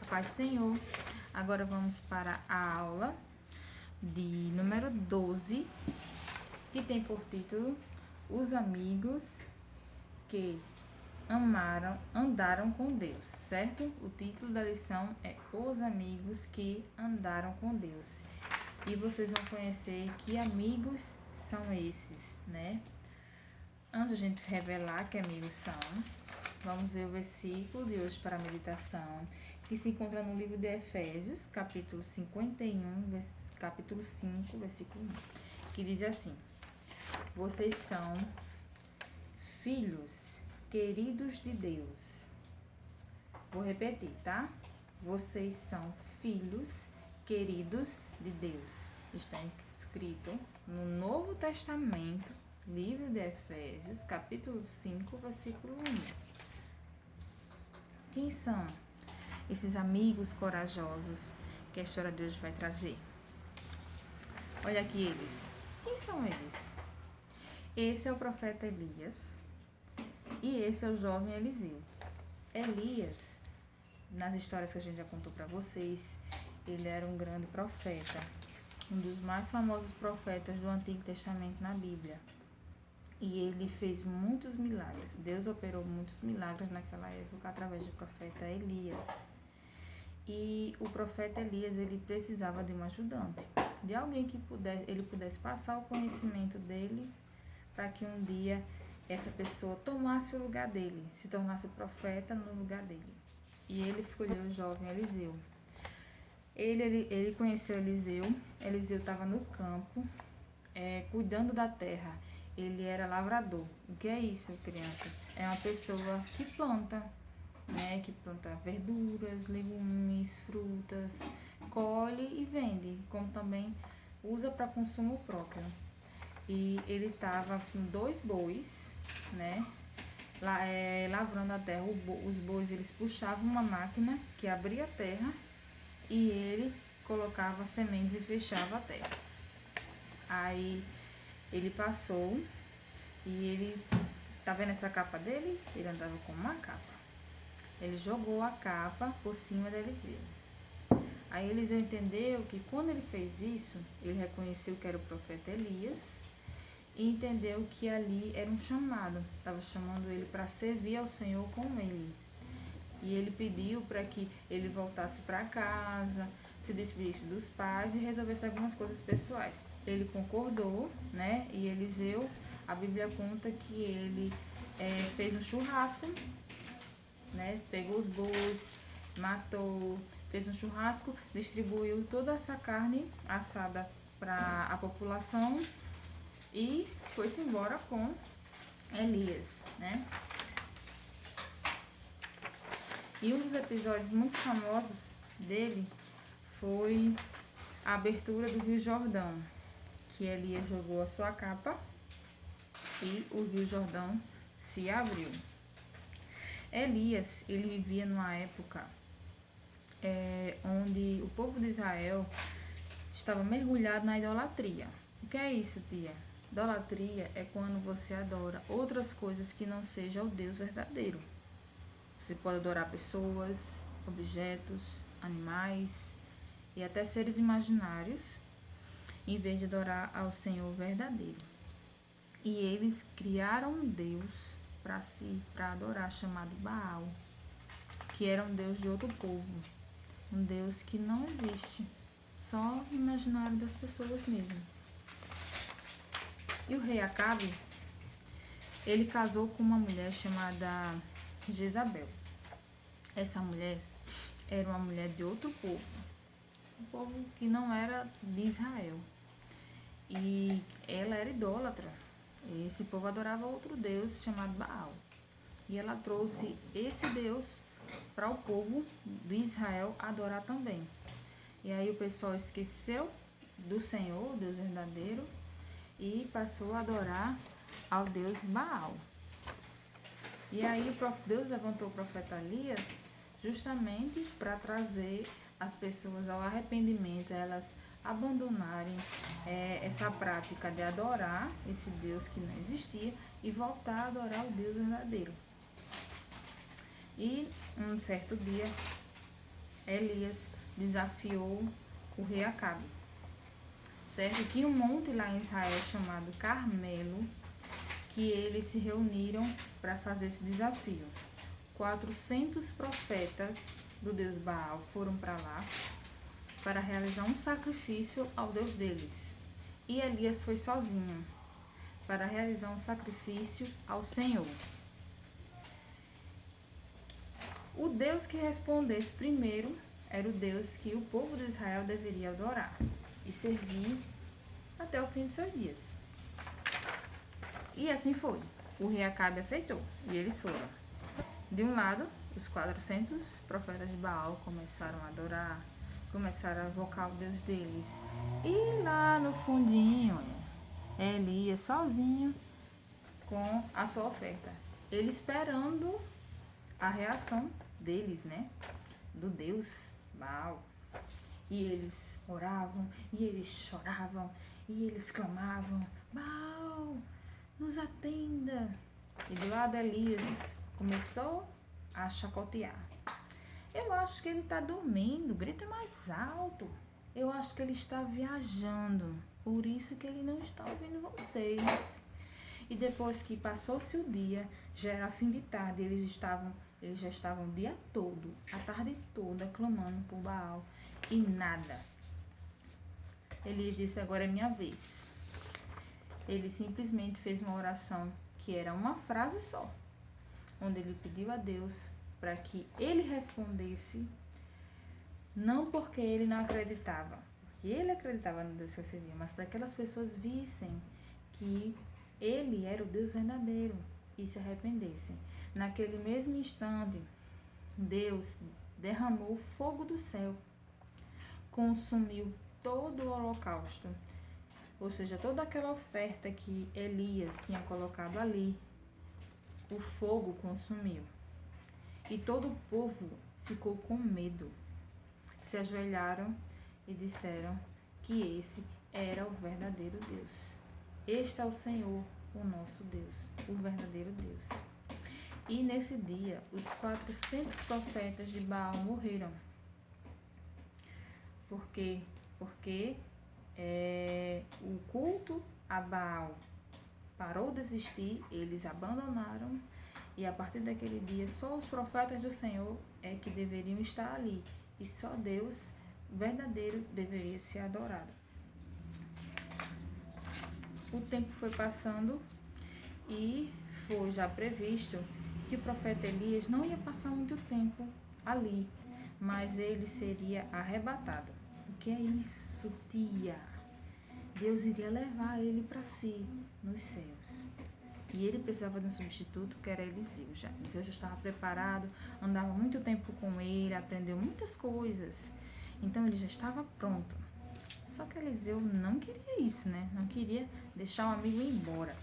Paz do Senhor. Agora vamos para a aula de número 12, que tem por título Os Amigos que andaram com Deus, certo? O título da lição é Os Amigos que Andaram com Deus. E vocês vão conhecer que amigos são esses, né? Antes de a gente revelar que amigos são, vamos ver o versículo de hoje para a meditação, que se encontra no livro de Efésios, capítulo 51, capítulo 5, versículo 1, que diz assim: Vocês são filhos queridos de Deus. Vou repetir, tá? Vocês são filhos queridos de Deus. Está escrito no Novo Testamento, livro de Efésios, capítulo 5, versículo 1. Quem são esses amigos corajosos que a história de hoje vai trazer? Olha aqui eles. Quem são eles? Esse é o profeta Elias e esse é o jovem Eliseu. Elias, nas histórias que a gente já contou para vocês, ele era um grande profeta, um dos mais famosos profetas do Antigo Testamento na Bíblia. E ele fez muitos milagres. Deus operou muitos milagres naquela época através do profeta Elias. E o profeta Elias, ele precisava de um ajudante, de alguém que ele pudesse passar o conhecimento dele para que um dia essa pessoa tomasse o lugar dele, se tornasse profeta no lugar dele. E ele escolheu o jovem Eliseu. Ele conheceu Eliseu. Eliseu estava no campo, cuidando da terra. Ele era lavrador. O que é isso, crianças? É uma pessoa que planta, né? Que planta verduras, legumes, frutas, colhe e vende, como também usa para consumo próprio. E ele estava com 2 bois, né? Lavrando a terra. Os bois, eles puxavam uma máquina que abria a terra e ele colocava sementes e fechava a terra. Aí ele passou e ele, tá vendo essa capa dele? Ele andava com uma capa. Ele jogou a capa por cima de Eliseu. Aí Eliseu entendeu que quando ele fez isso, ele reconheceu que era o profeta Elias e entendeu que ali era um chamado. Estava chamando ele para servir ao Senhor com ele. E ele pediu para que ele voltasse para casa, se despedisse dos pais e resolvesse algumas coisas pessoais. Ele concordou, né? E Eliseu, a Bíblia conta que ele fez um churrasco, né? Pegou os bois, matou, fez um churrasco, distribuiu toda essa carne assada para a população e foi-se embora com Elias, né? E um dos episódios muito famosos dele foi a abertura do Rio Jordão, que Elias jogou a sua capa e o Rio Jordão se abriu. Elias, ele vivia numa época onde o povo de Israel estava mergulhado na idolatria. O que é isso, tia? Idolatria é quando você adora outras coisas que não sejam o Deus verdadeiro. Você pode adorar pessoas, objetos, animais e até seres imaginários, em vez de adorar ao Senhor verdadeiro. E eles criaram um Deus para si, para adorar, chamado Baal, que era um Deus de outro povo, um Deus que não existe, só imaginário das pessoas mesmo. E o rei Acabe, ele casou com uma mulher chamada Jezabel. Essa mulher era uma mulher de outro povo, um povo que não era de Israel. E ela era idólatra. Esse povo adorava outro Deus chamado Baal. E ela trouxe esse Deus para o povo de Israel adorar também. E aí o pessoal esqueceu do Senhor, Deus verdadeiro, e passou a adorar ao Deus Baal. E aí Deus levantou o profeta Elias justamente para trazer as pessoas ao arrependimento, elas abandonarem essa prática de adorar esse Deus que não existia e voltar a adorar o Deus verdadeiro. E um certo dia, Elias desafiou o rei Acabe, certo? Tinha um monte lá em Israel chamado Carmelo, que eles se reuniram para fazer esse desafio. 400 profetas do deus Baal foram para lá para realizar um sacrifício ao deus deles. E Elias foi sozinho para realizar um sacrifício ao Senhor. O Deus que respondesse primeiro era o Deus que o povo de Israel deveria adorar e servir até o fim de seus dias. E assim foi. O rei Acabe aceitou e eles foram. De um lado, os 400 profetas de Baal começaram a adorar, começaram a invocar o Deus deles. E lá no fundinho, Elias sozinho com a sua oferta. Ele esperando a reação deles, né? Do Deus Baal. E eles oravam, e eles choravam, e eles clamavam: Baal, nos atenda. E do lado Elias começou a chacotear. Eu acho que ele está dormindo, grita mais alto. Eu acho que ele está viajando, por isso que ele não está ouvindo vocês. E depois que passou-se o dia, já era fim de tarde, eles já estavam o dia todo, a tarde toda, clamando por Baal e nada. Elias disse: agora é minha vez. Ele simplesmente fez uma oração que era uma frase só, onde ele pediu a Deus para que ele respondesse, não porque ele não acreditava, porque ele acreditava no Deus que servia, mas para que aquelas pessoas vissem que ele era o Deus verdadeiro e se arrependessem. Naquele mesmo instante, Deus derramou fogo do céu, consumiu todo o holocausto, ou seja, toda aquela oferta que Elias tinha colocado ali, o fogo consumiu. E todo o povo ficou com medo. Se ajoelharam e disseram que esse era o verdadeiro Deus. Este é o Senhor, o nosso Deus, o verdadeiro Deus. E nesse dia, os 400 profetas de Baal morreram. Por quê? Porque o culto a Baal parou de existir, eles abandonaram, e a partir daquele dia só os profetas do Senhor é que deveriam estar ali, e só Deus verdadeiro deveria ser adorado. O tempo foi passando e foi já previsto que o profeta Elias não ia passar muito tempo ali, mas ele seria arrebatado. O que é isso, tia? Deus iria levar ele para si nos céus. E ele precisava de um substituto, que era Eliseu já. Eliseu já estava preparado, andava muito tempo com ele, aprendeu muitas coisas. Então ele já estava pronto. Só que Eliseu não queria isso, né? Não queria deixar o amigo ir embora.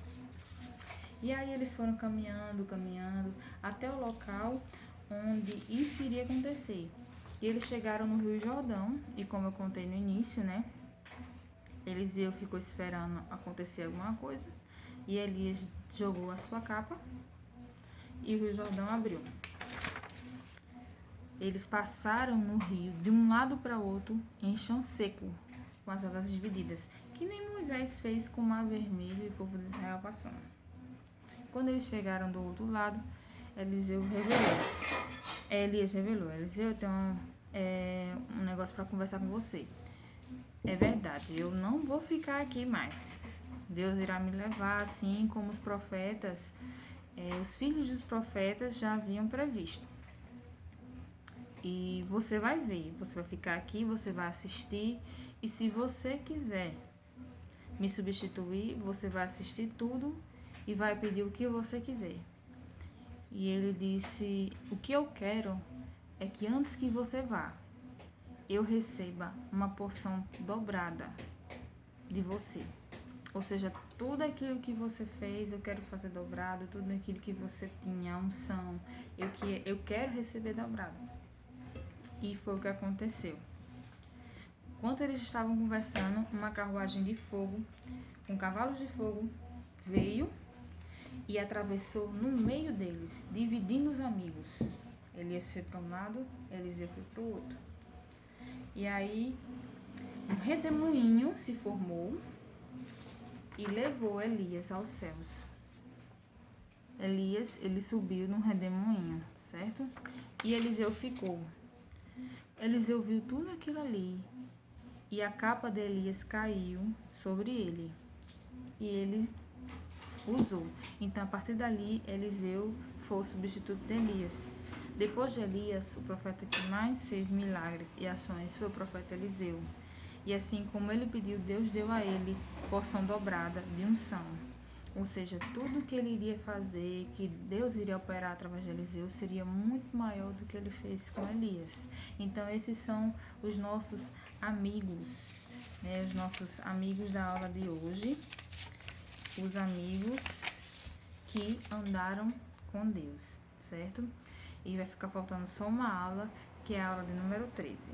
E aí eles foram caminhando, até o local onde isso iria acontecer. E eles chegaram no Rio Jordão, e como eu contei no início, né? Eliseu ficou esperando acontecer alguma coisa, e Elias jogou a sua capa, e o Rio Jordão abriu. Eles passaram no rio de um lado para o outro em chão seco, com as águas divididas, que nem Moisés fez com o Mar Vermelho e o povo de Israel passando. Quando eles chegaram do outro lado, Elias revelou: Eliseu, eu tenho um negócio para conversar com você. É verdade, eu não vou ficar aqui mais. Deus irá me levar, assim como os profetas, os filhos dos profetas já haviam previsto. E você vai ver, você vai ficar aqui, você vai assistir, e se você quiser me substituir, você vai assistir tudo e vai pedir o que você quiser. E ele disse: o que eu quero é que antes que você vá, eu receba uma porção dobrada de você. Ou seja, tudo aquilo que você fez, eu quero fazer dobrado, tudo aquilo que você tinha, unção, eu quero receber dobrado. E foi o que aconteceu. Enquanto eles estavam conversando, uma carruagem de fogo, com cavalos de fogo, veio e atravessou no meio deles, dividindo os amigos. Elias foi para um lado, Eliseu foi para o outro. E aí, um redemoinho se formou e levou Elias aos céus. Elias, ele subiu num redemoinho, certo? E Eliseu ficou. Eliseu viu tudo aquilo ali. E a capa de Elias caiu sobre ele. E ele usou. Então, a partir dali, Eliseu foi o substituto de Elias. Depois de Elias, o profeta que mais fez milagres e ações foi o profeta Eliseu. E assim como ele pediu, Deus deu a ele porção dobrada de unção. Ou seja, tudo que ele iria fazer, que Deus iria operar através de Eliseu, seria muito maior do que ele fez com Elias. Então, esses são os nossos amigos, né? Os nossos amigos da aula de hoje. Os amigos que andaram com Deus, certo? E vai ficar faltando só uma aula, que é a aula de número 13.